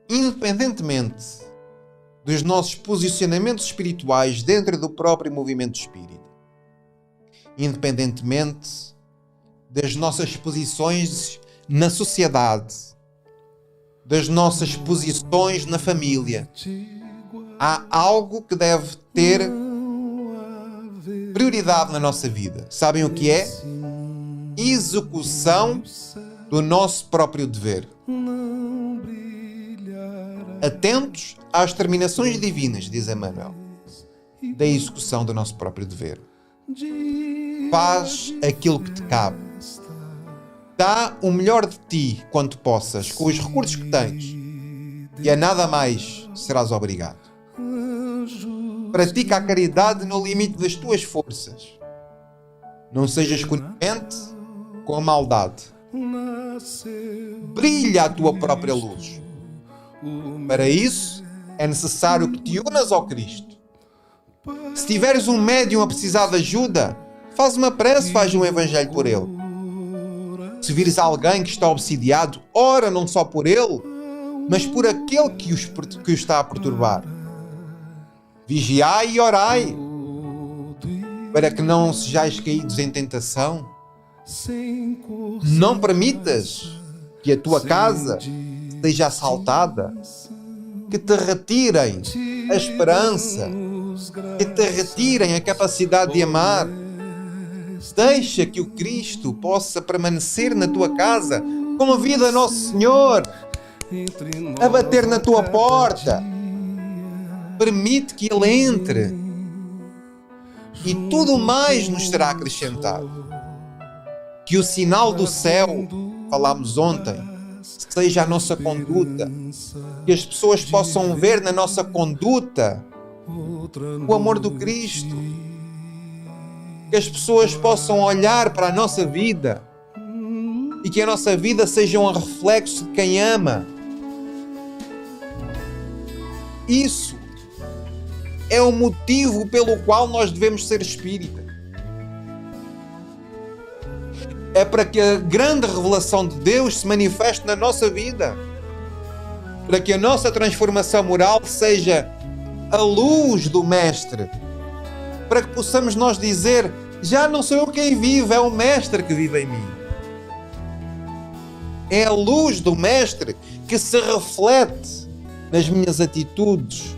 independentemente dos nossos posicionamentos espirituais dentro do próprio movimento espírita, independentemente das nossas posições na sociedade, das nossas posições na família, há algo que deve ter prioridade na nossa vida. Sabem o que é? Execução do nosso próprio dever. Atentos às terminações divinas, diz Emmanuel, da execução do nosso próprio dever. Faz aquilo que te cabe. Dá o melhor de ti quanto possas, com os recursos que tens, e a nada mais serás obrigado. Pratica a caridade no limite das tuas forças. Não sejas conivente com a maldade. Brilha a tua própria luz. Para isso, é necessário que te unas ao Cristo. Se tiveres um médium a precisar de ajuda, faz uma prece, faz um evangelho por ele. Se vires alguém que está obsidiado, ora não só por ele, mas por aquele que o está a perturbar. Vigiai e orai, para que não sejais caídos em tentação. Não permitas que a tua casa seja assaltada, que te retirem a esperança, que te retirem a capacidade de amar. Deixa que o Cristo possa permanecer na tua casa, convida Nosso Senhor a bater na tua porta. Permite que Ele entre e tudo mais nos será acrescentado. Que o sinal do céu, falámos ontem, seja a nossa conduta, que as pessoas possam ver na nossa conduta o amor do Cristo. que as pessoas possam olhar para a nossa vida e que a nossa vida seja um reflexo de quem ama. Isso é o motivo pelo qual nós devemos ser espírita. É para que a grande revelação de Deus se manifeste na nossa vida. Para que a nossa transformação moral seja a luz do Mestre. Para que possamos nós dizer, já não sou eu quem vive, é o Mestre que vive em mim. É a luz do Mestre que se reflete nas minhas atitudes,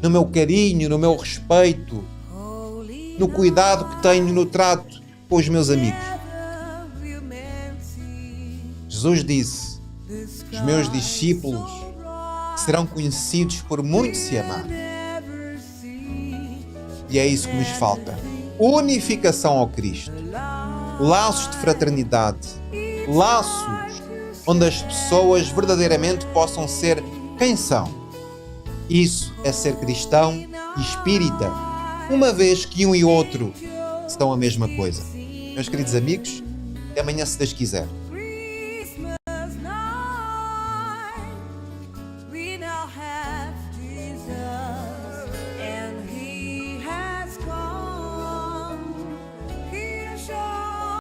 no meu carinho, no meu respeito, no cuidado que tenho no trato com os meus amigos. Jesus disse, os meus discípulos serão conhecidos por muito se amar. E é isso que nos falta. Unificação ao Cristo. Laços de fraternidade. Laços onde as pessoas verdadeiramente possam ser quem são. Isso é ser cristão e espírita, uma vez que um e outro são a mesma coisa. Meus queridos amigos, até amanhã se Deus quiser.